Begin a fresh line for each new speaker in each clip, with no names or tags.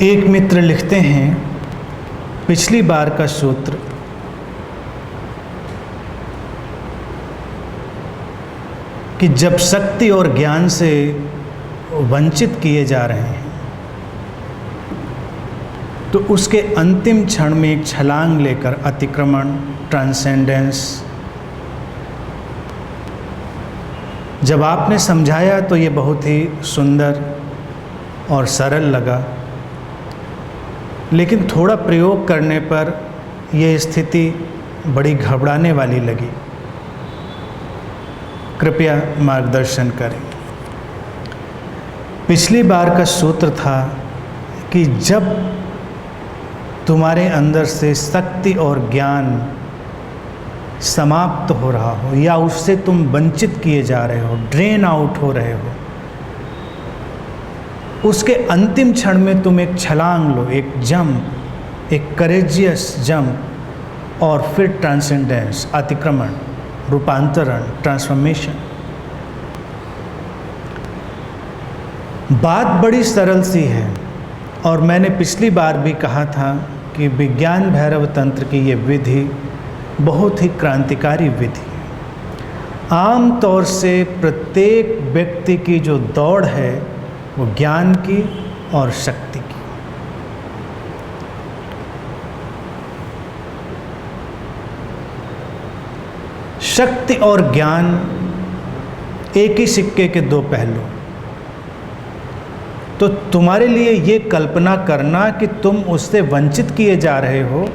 एक मित्र लिखते हैं, पिछली बार का सूत्र कि जब शक्ति और ज्ञान से वंचित किए जा रहे हैं तो उसके अंतिम क्षण में एक छलांग लेकर अतिक्रमण, ट्रांसेंडेंस, जब आपने समझाया तो ये बहुत ही सुंदर और सरल लगा, लेकिन थोड़ा प्रयोग करने पर यह स्थिति बड़ी घबराने वाली लगी। कृपया मार्गदर्शन करें। पिछली बार का सूत्र था कि जब तुम्हारे अंदर से शक्ति और ज्ञान समाप्त हो रहा हो या उससे तुम वंचित किए जा रहे हो, ड्रेन आउट हो रहे हो, उसके अंतिम क्षण में तुम एक छलांग लो, एक जंप, एक करेजियस जंप, और फिर ट्रांसेंडेंस, अतिक्रमण, रूपांतरण, ट्रांसफॉर्मेशन। बात बड़ी सरल सी है और मैंने पिछली बार भी कहा था कि विज्ञान भैरव तंत्र की ये विधि बहुत ही क्रांतिकारी विधि है। आम तौर से प्रत्येक व्यक्ति की जो दौड़ है वो ज्ञान की और शक्ति की। शक्ति और ज्ञान एक ही सिक्के के दो पहलू। तो तुम्हारे लिए ये कल्पना करना कि तुम उससे वंचित किए जा रहे हो,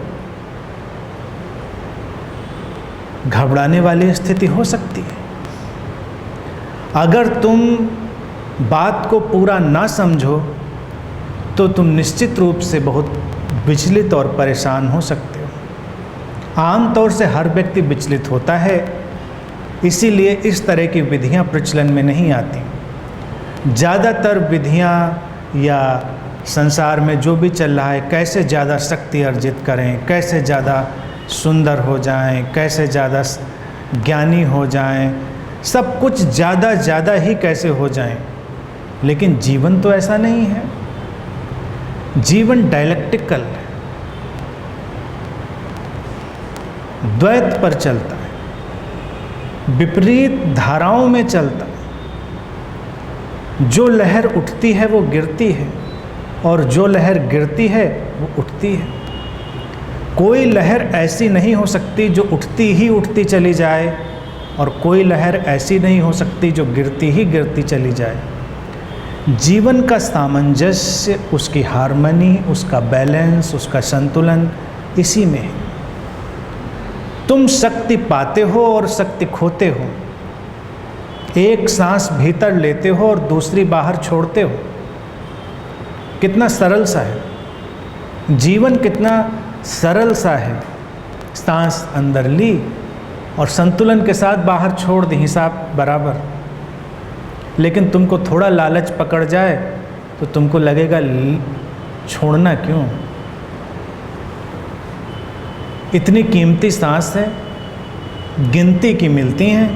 घबराने वाली स्थिति हो सकती है। अगर तुम बात को पूरा ना समझो तो तुम निश्चित रूप से बहुत विचलित और परेशान हो सकते हो। आमतौर से हर व्यक्ति विचलित होता है, इसीलिए इस तरह की विधियां प्रचलन में नहीं आती। ज़्यादातर विधियां या संसार में जो भी चल रहा है, कैसे ज़्यादा शक्ति अर्जित करें, कैसे ज़्यादा सुंदर हो जाएं, कैसे ज़्यादा ज्ञानी हो जाएं, सब कुछ ज़्यादा ही कैसे हो जाएं। लेकिन जीवन तो ऐसा नहीं है। जीवन डायलेक्टिकल है, द्वैत पर चलता है, विपरीत धाराओं में चलता है। जो लहर उठती है वो गिरती है और जो लहर गिरती है वो उठती है। कोई लहर ऐसी नहीं हो सकती जो उठती ही उठती चली जाए और कोई लहर ऐसी नहीं हो सकती जो गिरती ही गिरती चली जाए। जीवन का सामंजस्य, उसकी हार्मनी, उसका बैलेंस, उसका संतुलन इसी में है। तुम शक्ति पाते हो और शक्ति खोते हो। एक सांस भीतर लेते हो और दूसरी बाहर छोड़ते हो। कितना सरल सा है जीवन, कितना सरल सा है। सांस अंदर ली और संतुलन के साथ बाहर छोड़ दी, हिसाब बराबर। लेकिन तुमको थोड़ा लालच पकड़ जाए तो तुमको लगेगा छोड़ना क्यों, इतनी कीमती सांस है, गिनती की मिलती हैं,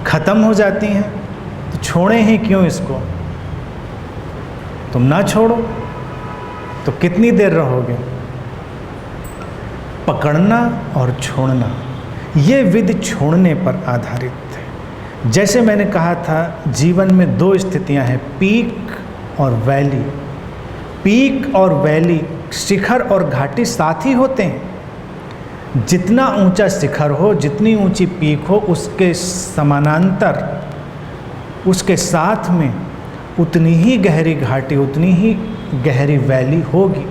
ख़त्म हो जाती हैं, तो छोड़ें ही क्यों इसको। तुम ना छोड़ो तो कितनी देर रहोगे। पकड़ना और छोड़ना, ये विधि छोड़ने पर आधारित है। जैसे मैंने कहा था, जीवन में दो स्थितियां हैं, पीक और वैली। पीक और वैली, शिखर और घाटी साथ ही होते हैं। जितना ऊंचा शिखर हो, जितनी ऊंची पीक हो, उसके समानांतर, उसके साथ में उतनी ही गहरी घाटी, उतनी ही गहरी वैली होगी।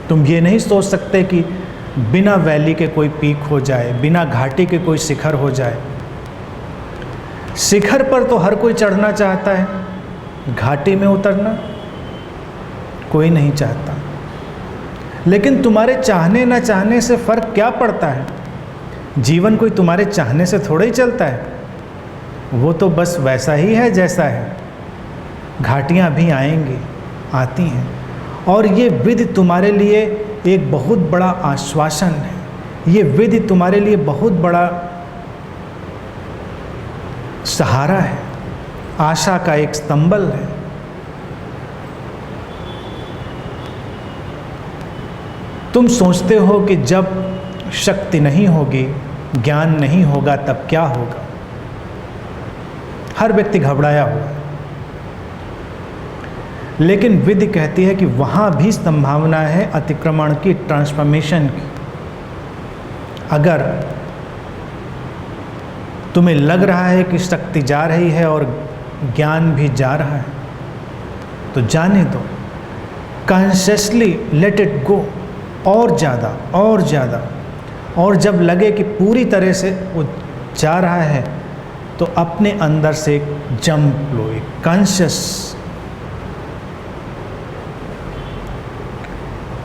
तुम ये नहीं सोच सकते कि बिना वैली के कोई पीक हो जाए, बिना घाटी के कोई शिखर हो जाए। शिखर पर तो हर कोई चढ़ना चाहता है, घाटी में उतरना कोई नहीं चाहता। लेकिन तुम्हारे चाहने ना चाहने से फ़र्क क्या पड़ता है। जीवन कोई तुम्हारे चाहने से थोड़ा ही चलता है, वो तो बस वैसा ही है जैसा है। घाटियाँ भी आएंगी, आती हैं, और ये विधि तुम्हारे लिए एक बहुत बड़ा आश्वासन है। ये विधि तुम्हारे लिए बहुत बड़ा सहारा है। आशा का एक स्तंभल है। तुम सोचते हो कि जब शक्ति नहीं होगी, ज्ञान नहीं होगा, तब क्या होगा। हर व्यक्ति घबराया हुआ है, लेकिन विधि कहती है कि वहाँ भी संभावना है अतिक्रमण की, ट्रांसफॉर्मेशन की। अगर तुम्हें लग रहा है कि शक्ति जा रही है और ज्ञान भी जा रहा है, तो जाने दो, कॉन्शियसली लेट इट गो, और ज़्यादा और ज़्यादा। और जब लगे कि पूरी तरह से वो जा रहा है, तो अपने अंदर से एक जंप लो, एक कॉन्शियस,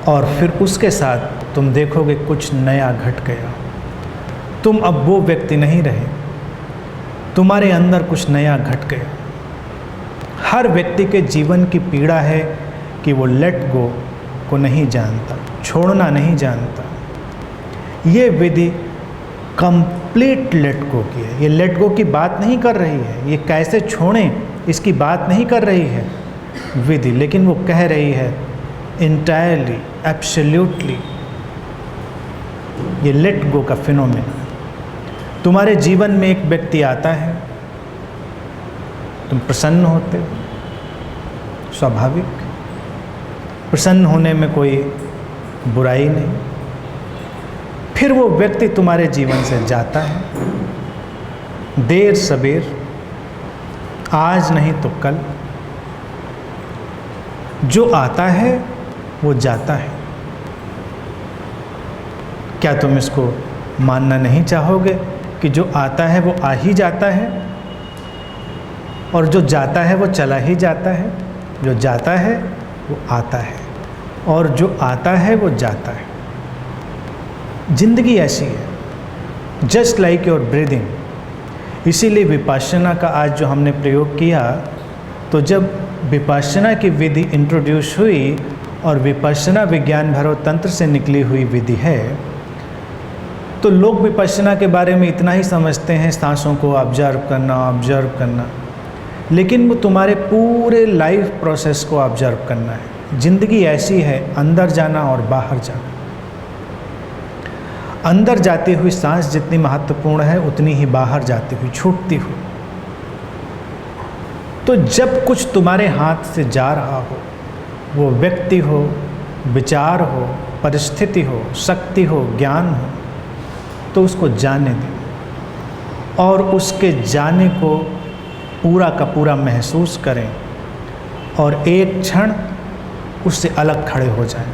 और फिर उसके साथ तुम देखोगे कुछ नया घट गया। तुम अब वो व्यक्ति नहीं रहे, तुम्हारे अंदर कुछ नया घट गया। हर व्यक्ति के जीवन की पीड़ा है कि वो लेट गो को नहीं जानता, छोड़ना नहीं जानता। ये विधि कंप्लीट लेट गो की है। ये लेट गो की बात नहीं कर रही है, ये कैसे छोड़ें इसकी बात नहीं कर रही है विधि, लेकिन वो कह रही है इंटायरली, एब्सोल्यूटली, ये लेट गो का फिनोमेना। तुम्हारे जीवन में एक व्यक्ति आता है, तुम प्रसन्न होते हो, स्वाभाविक, प्रसन्न होने में कोई बुराई नहीं। फिर वो व्यक्ति तुम्हारे जीवन से जाता है, देर सबेर, आज नहीं तो कल। जो आता है वो जाता है। क्या तुम इसको मानना नहीं चाहोगे कि जो आता है वो आ ही जाता है, और जो जाता है वो चला ही जाता है। जो जाता है वो आता है, और जो आता है वो जाता है। जिंदगी ऐसी है, जस्ट लाइक योर ब्रीदिंग। इसीलिए विपश्यना का आज जो हमने प्रयोग किया, तो जब विपश्यना की विधि इंट्रोड्यूस हुई, और विपश्यना विज्ञान भैरव तंत्र से निकली हुई विधि है, तो लोग विपश्यना के बारे में इतना ही समझते हैं, सांसों को ऑब्जर्व करना, लेकिन वो तुम्हारे पूरे लाइफ प्रोसेस को ऑब्जर्व करना है। जिंदगी ऐसी है, अंदर जाना और बाहर जाना। अंदर जाती हुई सांस जितनी महत्वपूर्ण है, उतनी ही बाहर जाती हुई, छूटती हुई। तो जब कुछ तुम्हारे हाथ से जा रहा हो, वो व्यक्ति हो, विचार हो, परिस्थिति हो, शक्ति हो, ज्ञान हो, तो उसको जाने दें और उसके जाने को पूरा का पूरा महसूस करें, और एक क्षण उससे अलग खड़े हो जाएं।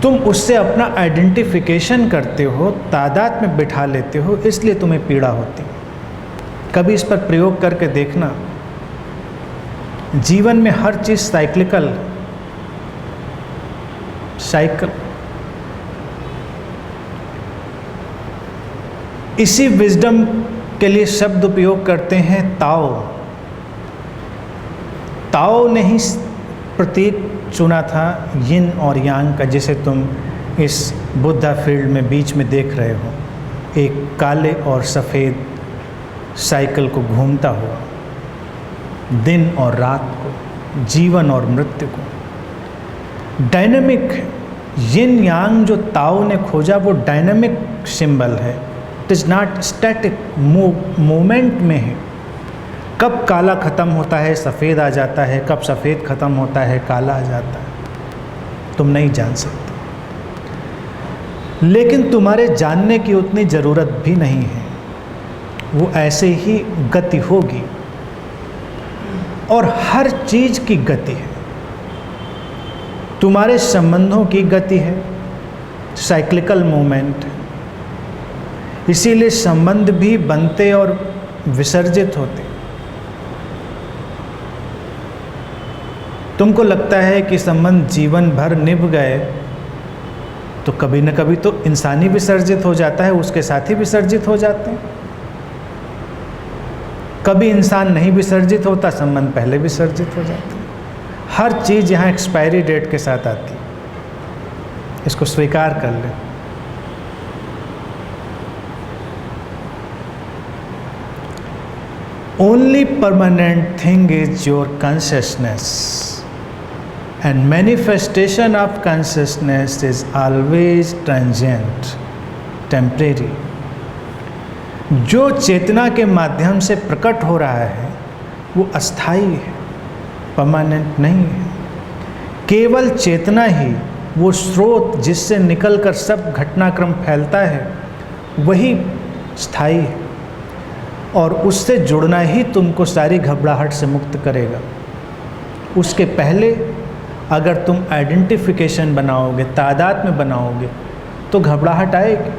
तुम उससे अपना आइडेंटिफिकेशन करते हो, तादाद में बिठा लेते हो, इसलिए तुम्हें पीड़ा होती है। कभी इस पर प्रयोग करके देखना। जीवन में हर चीज़ साइक्लिकल, साइकिल। इसी विजडम के लिए शब्द उपयोग करते हैं ताओ। ताओ ने ही प्रतीक चुना था यिन और यांग का, जिसे तुम इस बुद्धा फील्ड में बीच में देख रहे हो, एक काले और सफ़ेद साइकिल को घूमता हुआ, दिन और रात को, जीवन और मृत्यु को। डायनेमिक यिन यांग जो ताओ ने खोजा, वो डायनेमिक सिंबल है। It is not static, movement में है। कब काला ख़त्म होता है, सफ़ेद आ जाता है, कब सफ़ेद ख़त्म होता है, काला आ जाता है, तुम नहीं जान सकते। लेकिन तुम्हारे जानने की उतनी ज़रूरत भी नहीं है। वो ऐसे ही गति होगी, और हर चीज़ की गति है। तुम्हारे संबंधों की गति है, साइक्लिकल मूवमेंट है। इसीलिए संबंध भी बनते और विसर्जित होते। तुमको लगता है कि संबंध जीवन भर निभ गए, तो कभी न कभी तो इंसान ही विसर्जित हो जाता है, उसके साथ ही विसर्जित हो जाते हैं। कभी इंसान नहीं विसर्जित होता, संबंध पहले विसर्जित हो जाते हैं। हर चीज़ यहाँ एक्सपायरी डेट के साथ आती है, इसको स्वीकार कर ले। Only permanent thing is your consciousness, and manifestation of consciousness is always transient, temporary. जो चेतना के माध्यम से प्रकट हो रहा है वो अस्थाई है, परमानेंट नहीं है। केवल चेतना ही, वो स्रोत जिससे निकलकर सब घटनाक्रम फैलता है, वही स्थायी है, और उससे जुड़ना ही तुमको सारी घबराहट से मुक्त करेगा। उसके पहले अगर तुम आइडेंटिफिकेशन बनाओगे, तादाद में बनाओगे, तो घबराहट आएगी।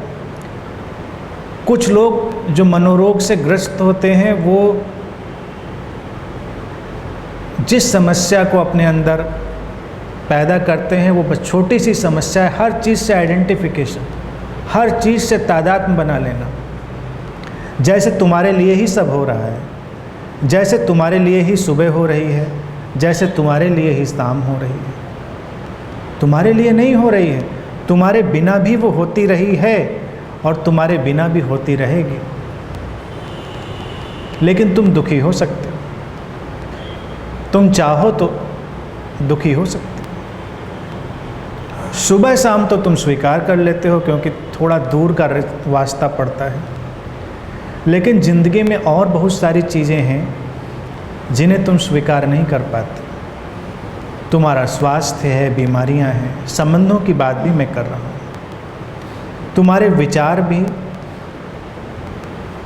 कुछ लोग जो मनोरोग से ग्रस्त होते हैं, वो जिस समस्या को अपने अंदर पैदा करते हैं वो बस छोटी सी समस्या है। हर चीज़ से आइडेंटिफिकेशन, हर चीज़ से तादाद में बना लेना, जैसे तुम्हारे लिए ही सब हो रहा है, जैसे तुम्हारे लिए ही सुबह हो रही है, जैसे तुम्हारे लिए ही शाम हो रही है। तुम्हारे लिए नहीं हो रही है, तुम्हारे बिना भी वो होती रही है और तुम्हारे बिना भी होती रहेगी। लेकिन तुम दुखी हो सकते हो, तुम चाहो तो दुखी हो सकते हो। सुबह शाम तो तुम स्वीकार कर लेते हो क्योंकि थोड़ा दूर का वास्ता पड़ता है, लेकिन ज़िंदगी में और बहुत सारी चीज़ें हैं जिन्हें तुम स्वीकार नहीं कर पाते। तुम्हारा स्वास्थ्य है, बीमारियां हैं, संबंधों की बात भी मैं कर रहा हूँ, तुम्हारे विचार भी।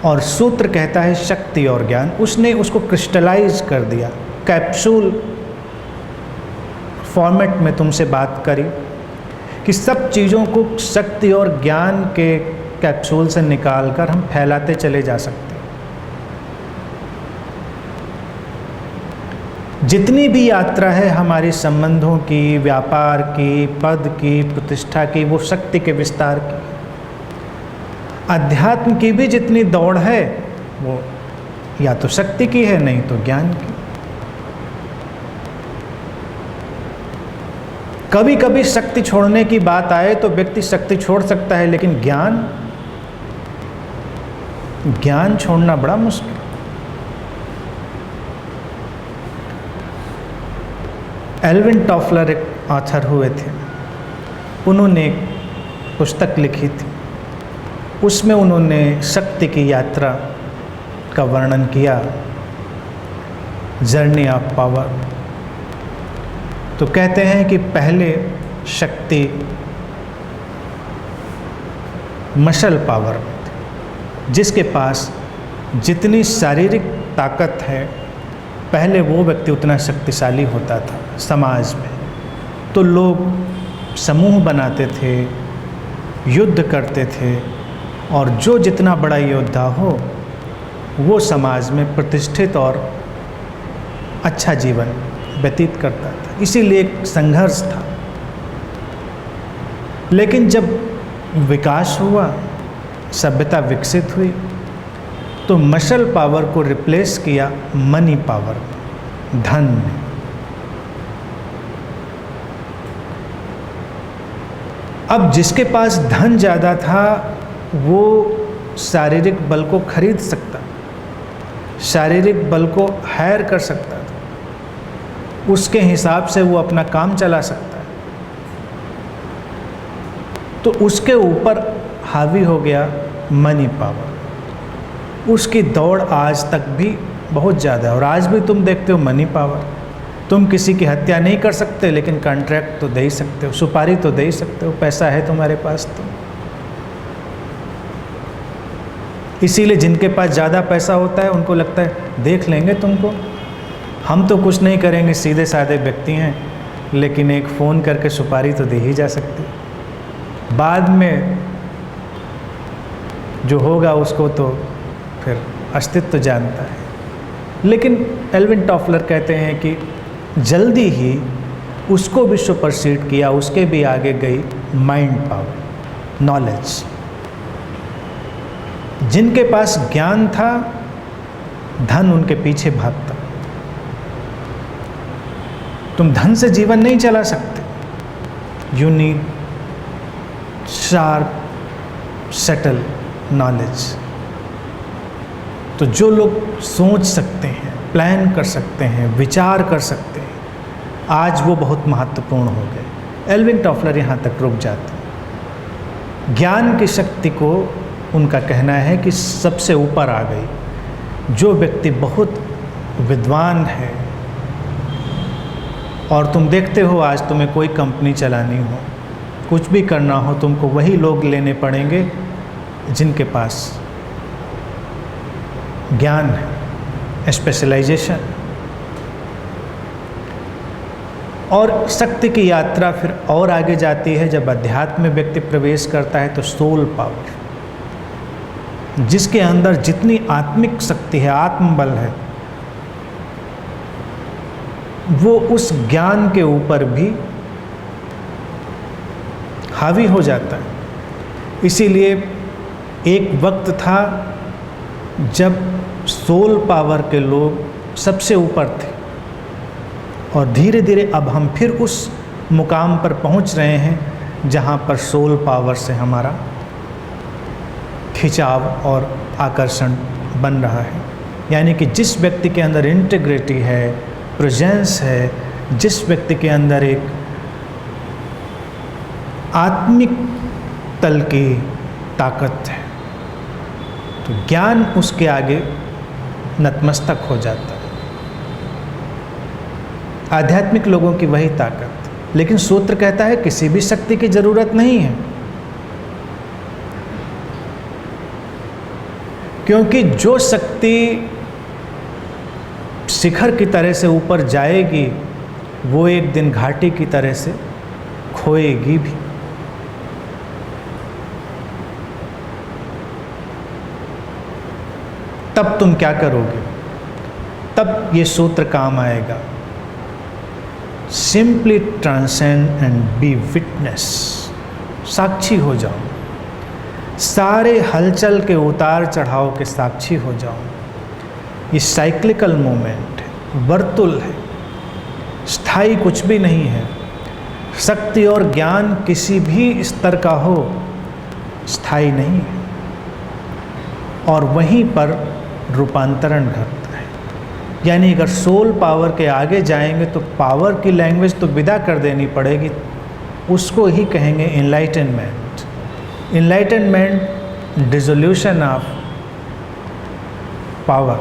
और सूत्र कहता है शक्ति और ज्ञान, उसने उसको क्रिस्टलाइज कर दिया, कैप्सूल फॉर्मेट में तुमसे बात करी कि सब चीज़ों को शक्ति और ज्ञान के कैप्सूल से निकालकर हम फैलाते चले जा सकते हैं। जितनी भी यात्रा है हमारी संबंधों की, व्यापार की, पद की, प्रतिष्ठा की, वो शक्ति के विस्तार की। अध्यात्म की भी जितनी दौड़ है वो या तो शक्ति की है, नहीं तो ज्ञान की। कभी कभी शक्ति छोड़ने की बात आए तो व्यक्ति शक्ति छोड़ सकता है, लेकिन ज्ञान छोड़ना बड़ा मुश्किल। एल्विन टॉफलर एक ऑथर हुए थे, उन्होंने एक पुस्तक लिखी थी, उसमें उन्होंने शक्ति की यात्रा का वर्णन किया, जर्नी ऑफ पावर। तो कहते हैं कि पहले शक्ति मसल पावर में थी, जिसके पास जितनी शारीरिक ताकत है पहले वो व्यक्ति उतना शक्तिशाली होता था समाज में। तो लोग समूह बनाते थे, युद्ध करते थे, और जो जितना बड़ा योद्धा हो वो समाज में प्रतिष्ठित और अच्छा जीवन व्यतीत करता था। इसीलिए एक संघर्ष था। लेकिन जब विकास हुआ, सभ्यता विकसित हुई, तो मसल पावर को रिप्लेस किया मनी पावर, धन ने। अब जिसके पास धन ज़्यादा था वो शारीरिक बल को खरीद सकता, शारीरिक बल को हायर कर सकता था, उसके हिसाब से वो अपना काम चला सकता है। तो उसके ऊपर हावी हो गया मनी पावर। उसकी दौड़ आज तक भी बहुत ज़्यादा है, और आज भी तुम देखते हो मनी पावर। तुम किसी की हत्या नहीं कर सकते, लेकिन कॉन्ट्रैक्ट तो दे ही सकते हो, सुपारी तो दे ही सकते हो, पैसा है तुम्हारे पास तो। इसीलिए जिनके पास ज़्यादा पैसा होता है उनको लगता है देख लेंगे तुमको, हम तो कुछ नहीं करेंगे, सीधे साधे व्यक्ति हैं, लेकिन एक फ़ोन करके सुपारी तो दे ही जा सकती। बाद में जो होगा उसको तो फिर अस्तित्व जानता है। लेकिन एल्विन टॉफलर कहते हैं कि जल्दी ही उसको भी सुपरसीड किया, उसके भी आगे गई माइंड पावर, नॉलेज। जिनके पास ज्ञान था, धन उनके पीछे भागता। तुम धन से जीवन नहीं चला सकते। You need sharp settle knowledge. तो जो लोग सोच सकते हैं, प्लान कर सकते हैं, विचार कर सकते हैं, आज वो बहुत महत्वपूर्ण हो गए। एल्विन टॉफलर यहाँ तक रुक जाते हैं। ज्ञान की शक्ति को उनका कहना है कि सबसे ऊपर आ गई। जो व्यक्ति बहुत विद्वान है, और तुम देखते हो आज तुम्हें कोई कंपनी चलानी हो, कुछ भी करना हो, तुमको वही लोग लेने पड़ेंगे जिनके पास ज्ञान है, स्पेशलाइजेशन। और शक्ति की यात्रा फिर और आगे जाती है जब अध्यात्म में व्यक्ति प्रवेश करता है। तो सोल पावर, जिसके अंदर जितनी आत्मिक शक्ति है, आत्मबल है, वो उस ज्ञान के ऊपर भी हावी हो जाता है। इसीलिए एक वक्त था जब सोल पावर के लोग सबसे ऊपर थे, और धीरे धीरे अब हम फिर उस मुकाम पर पहुंच रहे हैं जहां पर सोल पावर से हमारा खिंचाव और आकर्षण बन रहा है। यानी कि जिस व्यक्ति के अंदर इंटीग्रिटी है, प्रेजेंस है, जिस व्यक्ति के अंदर एक आत्मिक तल की ताकत है, तो ज्ञान उसके आगे नतमस्तक हो जाता है। आध्यात्मिक लोगों की वही ताकत। लेकिन सूत्र कहता है किसी भी शक्ति की जरूरत नहीं है, क्योंकि जो शक्ति शिखर की तरह से ऊपर जाएगी वो एक दिन घाटी की तरह से खोएगी भी। तब तुम क्या करोगे? तब ये सूत्र काम आएगा, simply transcend and be witness. साक्षी हो जाओ, सारे हलचल के उतार चढ़ाव के साक्षी हो जाओ। ये साइक्लिकल मूवमेंट है, वर्तुल है, स्थायी कुछ भी नहीं है। शक्ति और ज्ञान किसी भी स्तर का हो, स्थायी नहीं है, और वहीं पर रूपांतरण घटता है। यानी अगर सोल पावर के आगे जाएंगे तो पावर की लैंग्वेज तो विदा कर देनी पड़ेगी, उसको ही कहेंगे enlightenment. Enlightenment dissolution of power,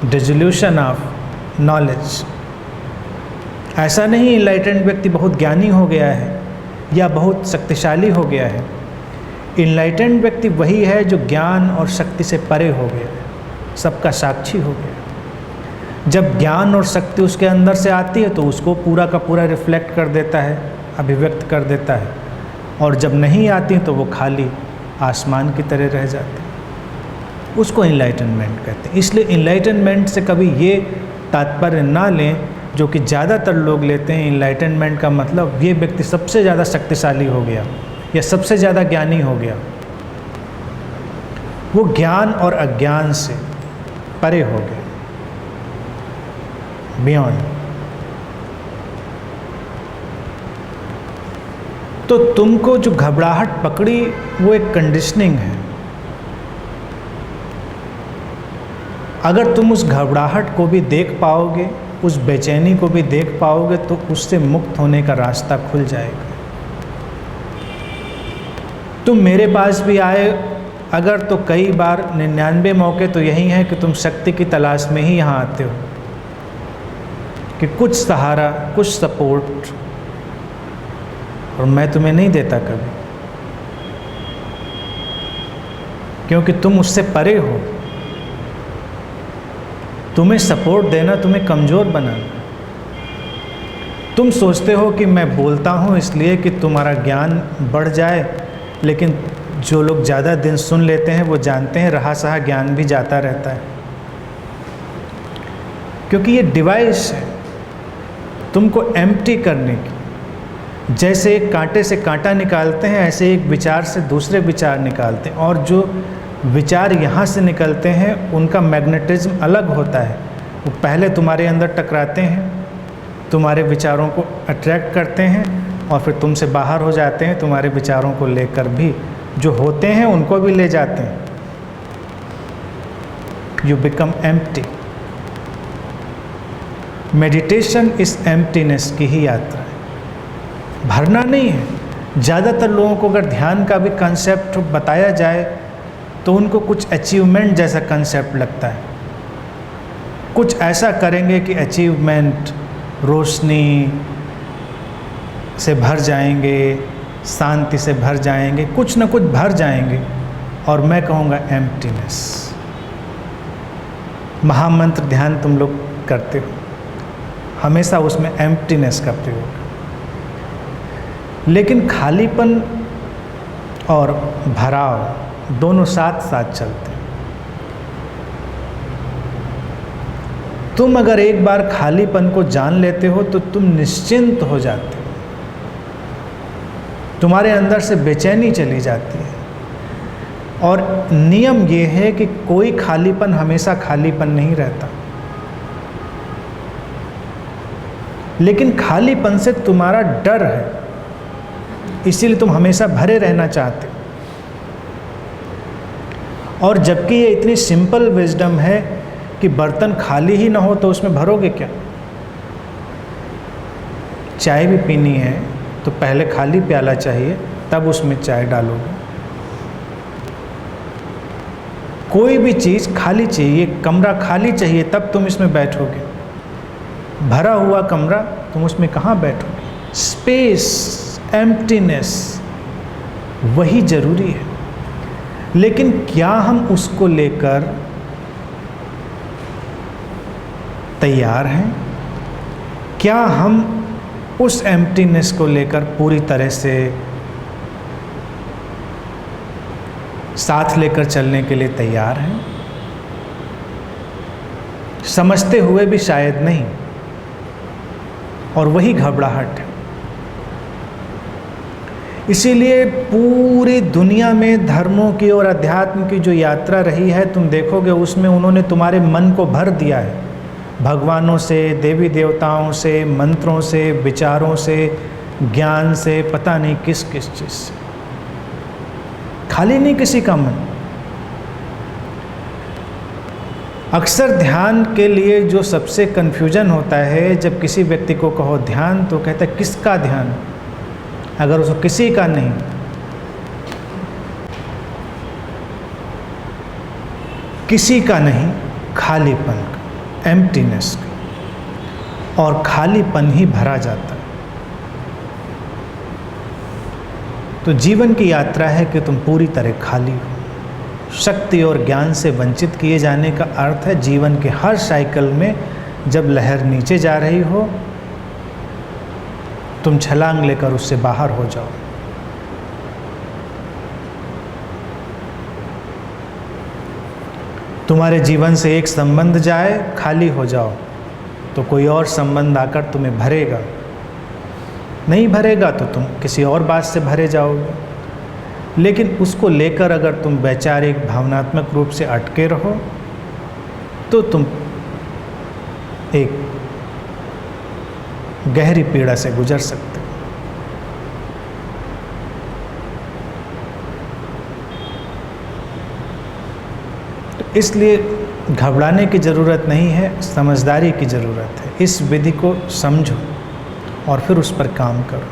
dissolution of knowledge. ऐसा नहीं इनलाइटेंड व्यक्ति बहुत ज्ञानी हो गया है या बहुत शक्तिशाली हो गया है। इनलाइटेंड व्यक्ति वही है जो ज्ञान और शक्ति से परे हो गया है, सबका साक्षी हो गया। जब ज्ञान और शक्ति उसके अंदर से आती है तो उसको पूरा का पूरा रिफ्लेक्ट कर देता है, अभिव्यक्त कर देता है, और जब नहीं आती तो वो खाली आसमान की तरह रह जाती है। उसको इनलाइटनमेंट कहते हैं। इसलिए इनलाइटनमेंट से कभी ये तात्पर्य ना लें जो कि ज़्यादातर लोग लेते हैं। इनलाइटनमेंट का मतलब ये व्यक्ति सबसे ज़्यादा शक्तिशाली हो गया या सबसे ज़्यादा ज्ञानी हो गया। वो ज्ञान और अज्ञान से परे हो गए, बियॉन्ड। तो तुमको जो घबराहट पकड़ी वो एक कंडीशनिंग है। अगर तुम उस घबराहट को भी देख पाओगे, उस बेचैनी को भी देख पाओगे, तो उससे मुक्त होने का रास्ता खुल जाएगा। तुम मेरे पास भी आए अगर, तो कई बार 99 मौके तो यही हैं कि तुम शक्ति की तलाश में ही यहाँ आते हो, कि कुछ सहारा, कुछ सपोर्ट, और मैं तुम्हें नहीं देता कभी, क्योंकि तुम उससे परे हो। तुम्हें सपोर्ट देना तुम्हें कमज़ोर बनाना। तुम सोचते हो कि मैं बोलता हूँ इसलिए कि तुम्हारा ज्ञान बढ़ जाए, लेकिन जो लोग ज़्यादा दिन सुन लेते हैं वो जानते हैं रहा सहा ज्ञान भी जाता रहता है, क्योंकि ये डिवाइस है तुमको एम्प्टी करने की। जैसे एक कांटे से कांटा निकालते हैं, ऐसे एक विचार से दूसरे विचार निकालते हैं, और जो विचार यहाँ से निकलते हैं उनका मैग्नेटिज्म अलग होता है। वो पहले तुम्हारे अंदर टकराते हैं, तुम्हारे विचारों को अट्रैक्ट करते हैं, और फिर तुमसे बाहर हो जाते हैं, तुम्हारे विचारों को लेकर भी जो होते हैं उनको भी ले जाते हैं। you become empty. मेडिटेशन इस एम्प्टीनेस की ही यात्रा है, भरना नहीं है। ज़्यादातर लोगों को अगर ध्यान का भी कंसेप्ट बताया जाए तो उनको कुछ अचीवमेंट जैसा कंसेप्ट लगता है। कुछ ऐसा करेंगे कि अचीवमेंट, रोशनी से भर जाएंगे, शांति से भर जाएंगे, कुछ ना कुछ भर जाएंगे। और मैं कहूँगा एम्प्टीनेस। महामंत्र ध्यान तुम लोग करते हो, हमेशा उसमें एम्प्टीनेस का प्रयोग है। लेकिन खालीपन और भराव दोनों साथ साथ चलते हैं। तुम अगर एक बार खालीपन को जान लेते हो तो तुम निश्चिंत हो जाते हो, तुम्हारे अंदर से बेचैनी चली जाती है। और नियम ये है कि कोई खालीपन हमेशा खालीपन नहीं रहता, लेकिन खालीपन से तुम्हारा डर है, इसीलिए तुम हमेशा भरे रहना चाहते हो। और जबकि ये इतनी सिंपल विजडम है कि बर्तन खाली ही ना हो तो उसमें भरोगे क्या। चाय भी पीनी है तो पहले खाली प्याला चाहिए, तब उसमें चाय डालोगे। कोई भी चीज़ खाली चाहिए, कमरा खाली चाहिए, तब तुम इसमें बैठोगे। भरा हुआ कमरा तुम उसमें कहाँ बैठोगे। स्पेस, एम्प्टीनेस, वही जरूरी है। लेकिन क्या हम उसको लेकर तैयार हैं? क्या हम उस एम्प्टीनेस को लेकर पूरी तरह से साथ लेकर चलने के लिए तैयार हैं? समझते हुए भी शायद नहीं। और वही घबराहट है। इसीलिए पूरी दुनिया में धर्मों की और अध्यात्म की जो यात्रा रही है, तुम देखोगे उसमें उन्होंने तुम्हारे मन को भर दिया है, भगवानों से, देवी देवताओं से, मंत्रों से, विचारों से, ज्ञान से, पता नहीं किस किस चीज़ से। खाली नहीं किसी का मन। अक्सर ध्यान के लिए जो सबसे कन्फ्यूजन होता है, जब किसी व्यक्ति को कहो ध्यान तो कहता है किसका ध्यान, अगर उसको किसी का नहीं। किसी का नहीं, खालीपन का, एम्प्टीनेस का। और खालीपन ही भरा जाता है। तो जीवन की यात्रा है कि तुम पूरी तरह खाली हो। शक्ति और ज्ञान से वंचित किए जाने का अर्थ है जीवन के हर साइकिल में जब लहर नीचे जा रही हो, तुम छलांग लेकर उससे बाहर हो जाओ। तुम्हारे जीवन से एक संबंध जाए, खाली हो जाओ, तो कोई और संबंध आकर तुम्हें भरेगा। नहीं भरेगा तो तुम किसी और बात से भरे जाओगे। लेकिन उसको लेकर अगर तुम वैचारिक, भावनात्मक रूप से अटके रहो तो तुम एक गहरी पीड़ा से गुजर सकते हो। तो इसलिए घबराने की ज़रूरत नहीं है, समझदारी की ज़रूरत है। इस विधि को समझो और फिर उस पर काम करो।